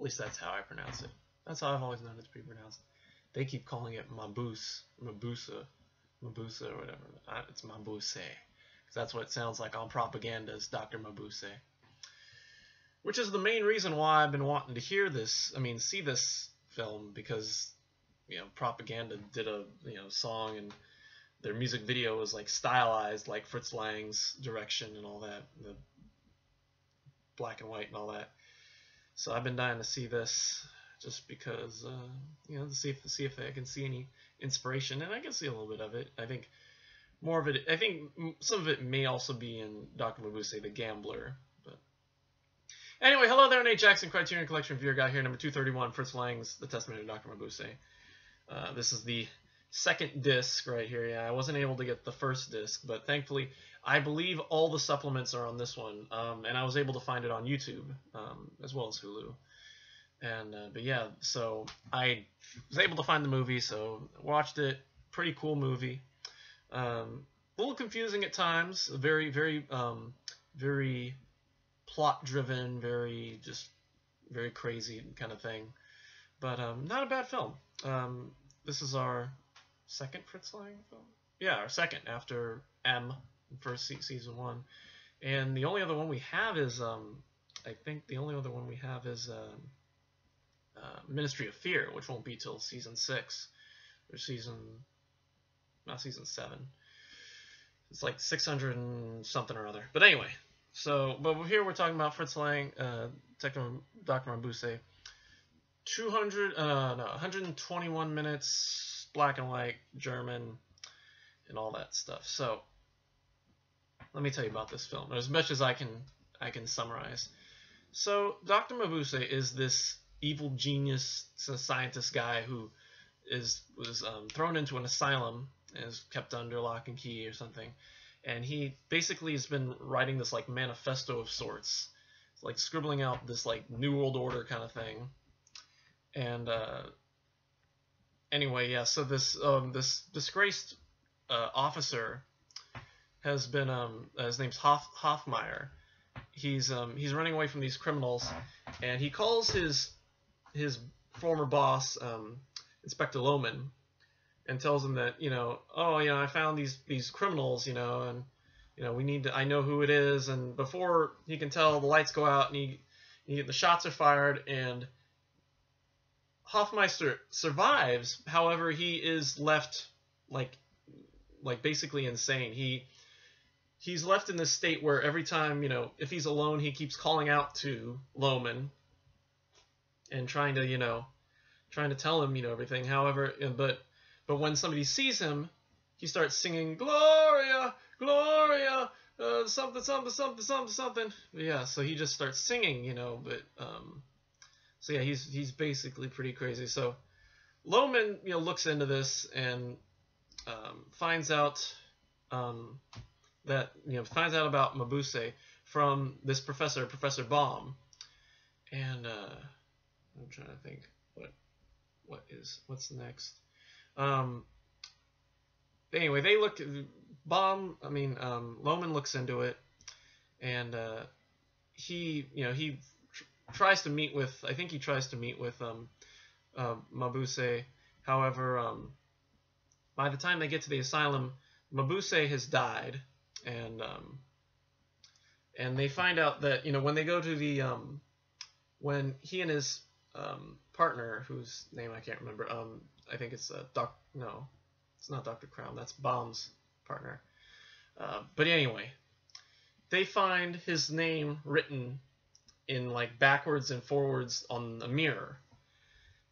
least that's how I pronounce it. That's how I've always known it to be pronounced. They keep calling it Mabuse, Mabuse, Mabuse, or whatever. It's Mabuse. Because that's what it sounds like on propaganda, is Dr. Mabuse. Which is the main reason why I've been wanting to hear this, see this film, because, propaganda did a, song, and their music video was, like, stylized like Fritz Lang's direction and all that, the black and white and all that. So I've been dying to see this, just because, to see if I can see any inspiration, and I can see a little bit of it. I think more of it, some of it may also be in Dr. Mabuse, the Gambler. But anyway, hello there, Nate Jackson, Criterion Collection Viewer Guy here, number 231, Fritz Lang's The Testament of Dr. Mabuse. This is the second disc right here. Yeah, I wasn't able to get the first disc, but thankfully, I believe all the supplements are on this one, and I was able to find it on YouTube, as well as Hulu. And but yeah, so I was able to find the movie, so watched it. Pretty cool movie. A little confusing at times. Very, very, very plot-driven. Very crazy kind of thing. But not a bad film. This is our second Fritz Lang film. Yeah, our second after M, first season 1. And the only other one we have is I think the only other one we have is Ministry of Fear, which won't be till season 6 or not season 7. It's like 600 and something or other. But anyway, but here we're talking about Fritz Lang, Dr. Mabuse. 121 minutes, black and white, German, and all that stuff. So let me tell you about this film, as much as I can summarize. So Dr. Mabuse is this evil genius, scientist guy who was thrown into an asylum and is kept under lock and key or something. And he basically has been writing this like manifesto of sorts, like scribbling out this like New World Order kind of thing. And anyway, yeah. So this disgraced officer has been his name's Hoffmeyer. He's running away from these criminals, and he calls his former boss, Inspector Lohman, and tells him that I found these criminals, and I know who it is. And before he can tell, the lights go out, and the shots are fired, and Hoffmeister survives. However, he is left like basically insane. He's left in this state where every time, if he's alone, he keeps calling out to Lohman and trying to tell him, everything. However, but when somebody sees him, he starts singing Gloria, Gloria, something, something, something, something, something. Yeah, so he just starts singing, but so yeah, he's basically pretty crazy. So Lohman, looks into this and finds out finds out about Mabuse from this Professor Baum. And I'm trying to think what's next. Anyway, they look Lohman looks into it, and he tries to meet with Mabuse. However, by the time they get to the asylum, Mabuse has died, and they find out that when they go to the when he and his partner, whose name I can't remember, I think it's no, it's not Dr. Crown, that's Baum's partner. But anyway, they find his name written in like backwards and forwards on a mirror,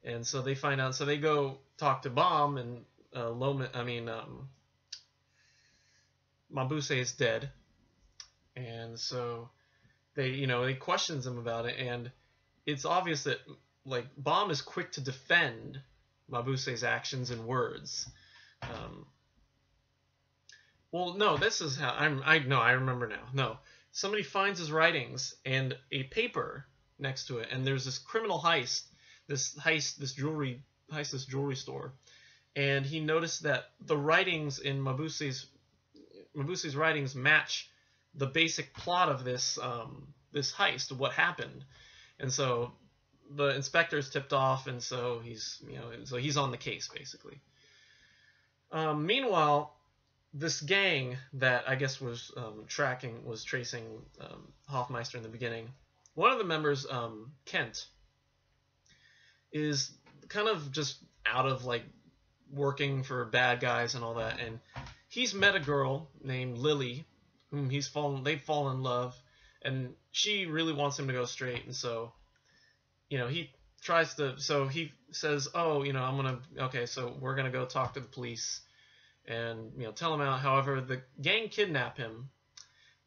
and so they find out. So they go talk to Baum, and Mabuse is dead, and so they questions him about it, and it's obvious that like Baum is quick to defend Mabuse's actions and words. Well, no, this is how I remember now. No, somebody finds his writings and a paper next to it, and there's this criminal heist, this jewelry store, and he noticed that the writings in Mabuse's writings match the basic plot of this heist, of what happened. And so the inspector's tipped off, and so he's on the case basically. Meanwhile, this gang that I guess was tracing Hoffmeister in the beginning. One of the members, Kent, is kind of just out of like working for bad guys and all that, and he's met a girl named Lily, whom they've fallen in love, and she really wants him to go straight, and so, he tries to, so he says, oh, so we're gonna go talk to the police and tell him out. However, the gang kidnap him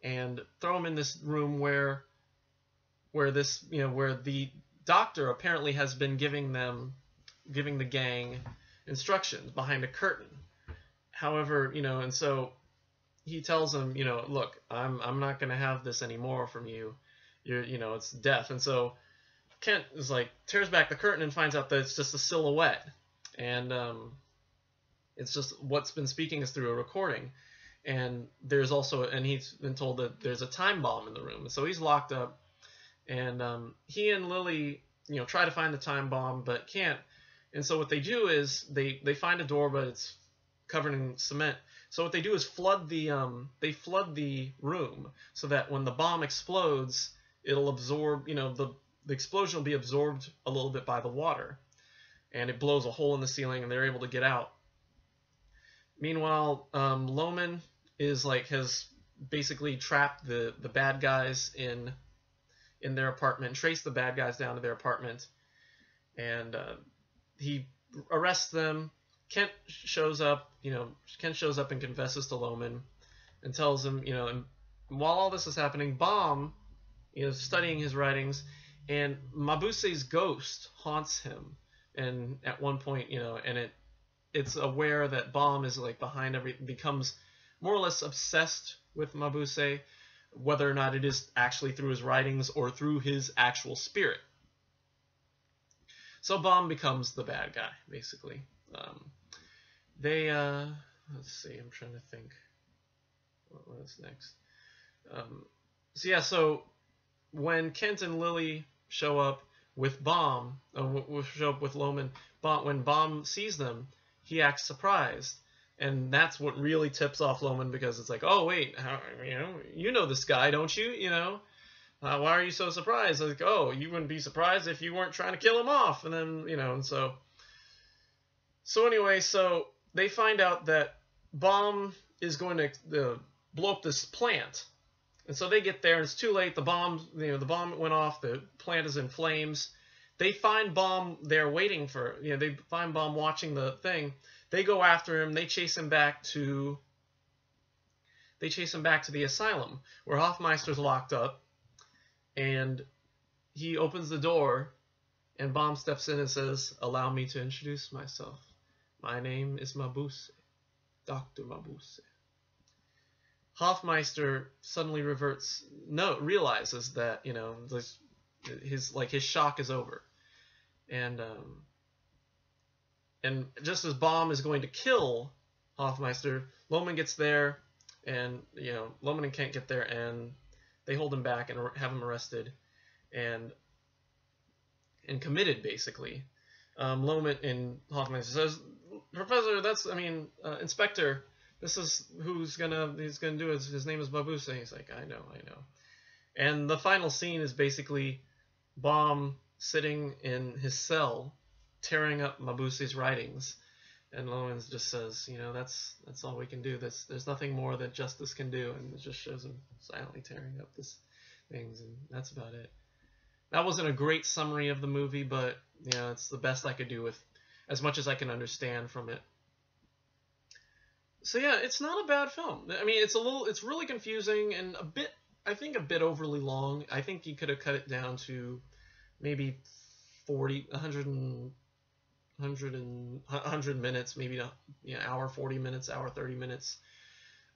and throw him in this room where the doctor apparently has been giving the gang instructions behind a curtain. However, and so he tells them, look, I'm not going to have this anymore from you. It's death. And so Kent is like, tears back the curtain and finds out that it's just a silhouette. And it's just what's been speaking is through a recording. And he's been told that there's a time bomb in the room. So he's locked up. And he and Lily, try to find the time bomb, but can't. And so what they do is they find a door, but it's covered in cement. So what they do is flood the room so that when the bomb explodes, it'll absorb, the explosion will be absorbed a little bit by the water, and it blows a hole in the ceiling, and they're able to get out. Meanwhile, Lohman has basically trapped the bad guys in their apartment, traced the bad guys down to their apartment, and he arrests them. Kent shows up and confesses to Lohman and tells him, and while all this is happening, Baum is studying his writings, and Mabuse's ghost haunts him. And at one point, and it's aware that Baum is like behind everything, becomes more or less obsessed with Mabuse, whether or not it is actually through his writings or through his actual spirit. So Baum becomes the bad guy, basically. Let's see, I'm trying to think what is next. So when Kent and Lily show up with Baum, show up with Lohman, when Baum sees them, he acts surprised. And that's what really tips off Lohman, because it's like, oh, wait, you know this guy, don't you? Why are you so surprised? Like, oh, you wouldn't be surprised if you weren't trying to kill him off. And then, and so anyway, so they find out that Baum is going to blow up this plant. And so they get there, and it's too late. The bomb went off. The plant is in flames. They find Baum there waiting for, they find Baum watching the thing. They go after him. They chase him back to the asylum where Hoffmeister's locked up, and he opens the door, and Baum steps in and says, "Allow me to introduce myself. My name is Mabuse, Dr. Mabuse." Hoffmeister suddenly realizes that, his shock is over. And just as Baum is going to kill Hoffmeister, Lohman gets there, and, Lohman and Kent get there, and they hold him back and have him arrested and committed, basically. Lohman and Hoffmeister says, "Professor, Inspector, this is he's gonna do it. His name is Mabuse." He's like, I know. And the final scene is basically Baum sitting in his cell, tearing up Mabuse's writings, and Lohman just says, that's all we can do. There's nothing more that justice can do, and it just shows him silently tearing up these things, and that's about it. That wasn't a great summary of the movie, but it's the best I could do with as much as I can understand from it. So yeah, it's not a bad film. It's really confusing and a bit overly long. I think you could have cut it down to maybe 100 minutes, maybe hour 40 minutes, hour 30 minutes.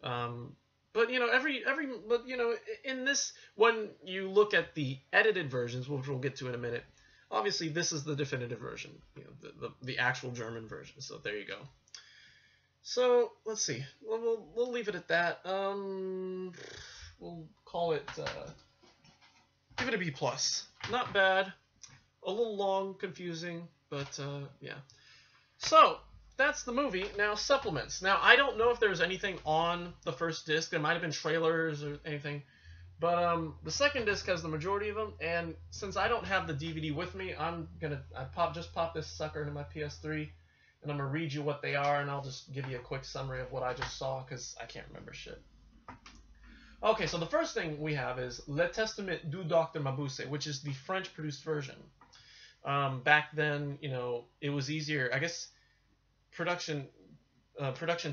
But in this, when you look at the edited versions, which we'll get to in a minute, obviously this is the definitive version, the actual German version. So there you go. So let's see. We'll leave it at that. We'll call it. Give it a B+. Not bad. a little long, confusing, but yeah. So that's the movie. Now supplements. Now I don't know if there's anything on the first disc. There might have been trailers or anything, but the second disc has the majority of them. And since I don't have the DVD with me, I just pop this sucker into my PS3, and I'm gonna read you what they are, and I'll just give you a quick summary of what I just saw because I can't remember shit. Okay, so the first thing we have is Le Testament du Dr. Mabuse, which is the French-produced version. Back then, you know, it was easier. I guess production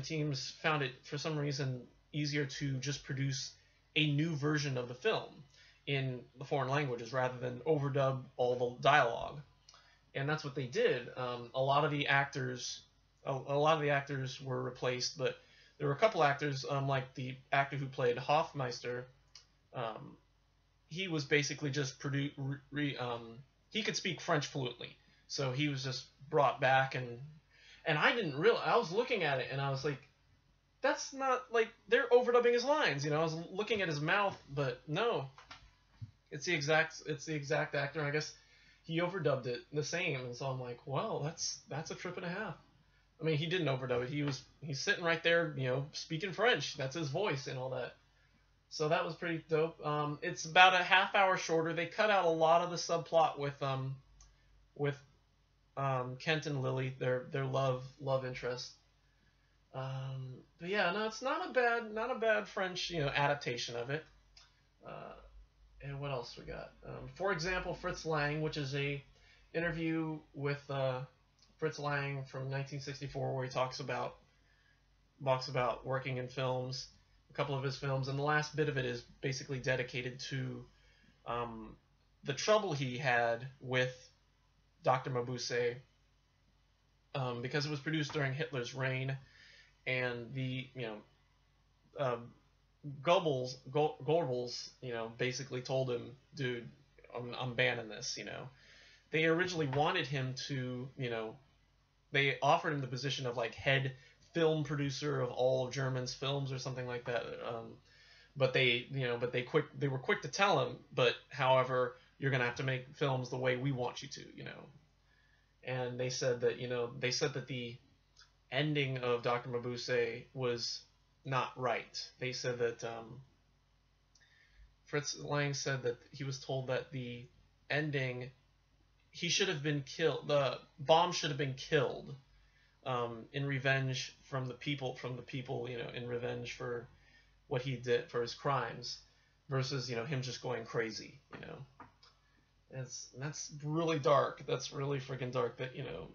teams found it, for some reason, easier to just produce a new version of the film in the foreign languages rather than overdub all the dialogue. And that's what they did. A lot of the actors were replaced, but there were a couple actors, like the actor who played Hoffmeister. He was basically just he could speak French fluently, so he was just brought back, and I didn't realize. I was looking at it and I was like, that's not, like, they're overdubbing his lines. You know, I was looking at his mouth, but no, it's the exact actor. I guess he overdubbed it the same, and so I'm like, well, that's a trip and a half. I mean, he didn't overdub it. He's sitting right there, you know, speaking French. That's his voice and all that. So that was pretty dope. It's about a half hour shorter. They cut out a lot of the subplot with Kent and Lily, their love interest. But yeah, no, it's not a bad French, you know, adaptation of it. And what else we got? For example, Fritz Lang, which is a interview with Fritz Lang from 1964, where he talks about working in films, a couple of his films, and the last bit of it is basically dedicated to the trouble he had with Dr. Mabuse, because it was produced during Hitler's reign, and the, you know, Goebbels, you know, basically told him, dude, I'm banning this, you know. They originally wanted him to, you know, they offered him the position of, like, head film producer of all of German's films or something like that. But they were quick to tell him, but however, you're going to have to make films the way we want you to, you know. And they said that, you know, the ending of Dr. Mabuse was not right. They said that Fritz Lang said that he was told that the ending, he should have been killed. The bomb should have been killed in revenge from the people, you know, in revenge for what he did, for his crimes, versus, you know, him just going crazy, you know. And that's really dark. That's really freaking dark. That, you know,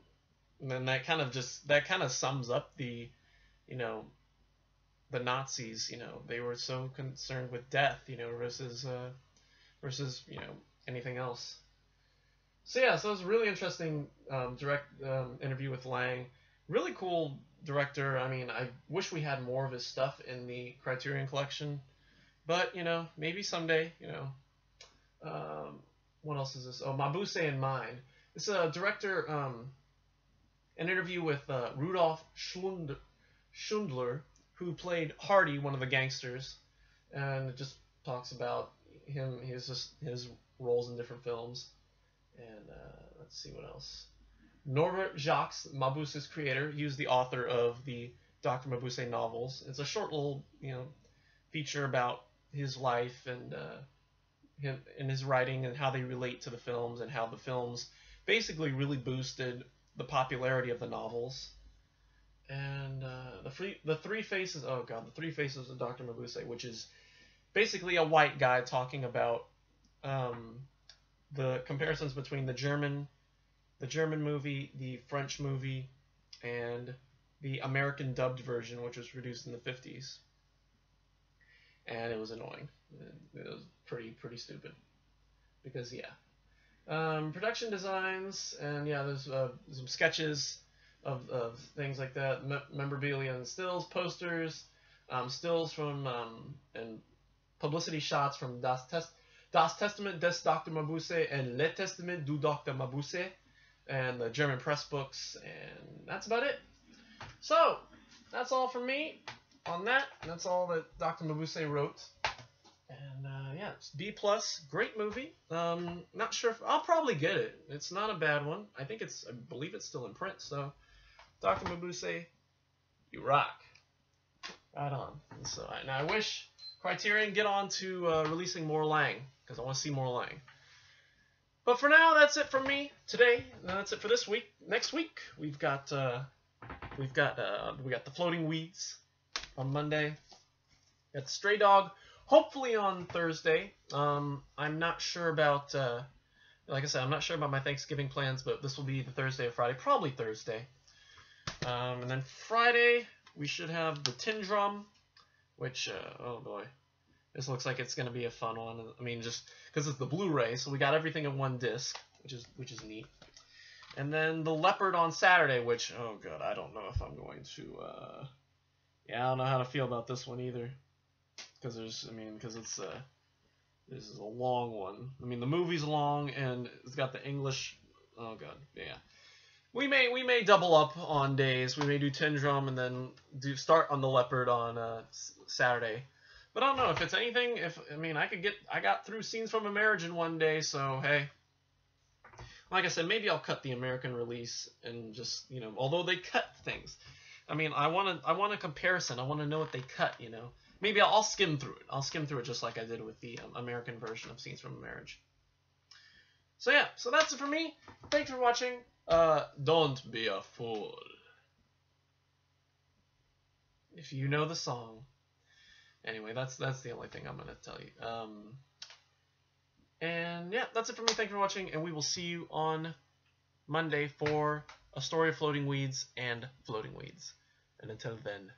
and then that kind of sums up the, you know, the Nazis. You know, they were so concerned with death, you know, versus you know, anything else. So yeah, so it was a really interesting direct interview with Lang. Really cool director. I mean, I wish we had more of his stuff in the Criterion collection, but, you know, maybe someday, you know. What else is this? Oh, Mabuse in Mind. It's a director, an interview with Rudolf Schundler, who played Hardy, one of the gangsters, and it just talks about his roles in different films. And let's see what else. Norbert Jacques, Mabuse's creator, he was the author of the Dr. Mabuse novels. It's a short little, you know, feature about his life and him and his writing and how they relate to the films, and how the films basically really boosted the popularity of the novels. And the Three Faces of Dr. Mabuse, which is basically a white guy talking about the comparisons between the German movie, the French movie, and the American dubbed version, which was produced in the 50s. And it was annoying. It was pretty stupid. Because, yeah. Production designs, and yeah, there's some sketches of things like that. Memorabilia and stills, posters, stills from, and publicity shots from Das Testament des Dr. Mabuse and Le Testament du Dr. Mabuse, and the German press books, and that's about it. So, that's all from me on that. That's all that Dr. Mabuse wrote. And yeah, yeah, it's B+. Great movie. Not sure if I'll probably get it. It's not a bad one. I believe it's still in print. So, Dr. Mabuse, you rock. Right on. So, and I wish Criterion get on to releasing more Lang, because I want to see more Lang. But for now, that's it from me today. That's it for this week. Next week, we got the Floating Weeds on Monday. Got the Stray Dog, hopefully on Thursday. I'm not sure about, like I said, I'm not sure about my Thanksgiving plans, but this will be the Thursday or Friday, probably Thursday. And then Friday, we should have the Tin Drum, which, oh boy, this looks like it's going to be a fun one. I mean, just because it's the Blu-ray, so we got everything in one disc, which is neat. And then the Leopard on Saturday, which, oh god, I don't know if I'm going to, yeah, I don't know how to feel about this one either. Because this is a long one. I mean, the movie's long, and it's got the English, oh god, yeah. We may double up on days. We may do Tin Drum and then start on the Leopard on Saturday. But I don't know if it's anything. I got through Scenes from a Marriage in one day, so hey. Like I said, maybe I'll cut the American release and just, although they cut things. I mean, I want a comparison. I want to know what they cut, Maybe I'll skim through it. I'll skim through it just like I did with the American version of Scenes from a Marriage. So yeah, so that's it for me. Thanks for watching. Don't be a fool. If you know the song. Anyway, that's the only thing I'm going to tell you. And yeah, that's it for me. Thank you for watching, and we will see you on Monday for A Story of Floating Weeds and Floating Weeds. And until then,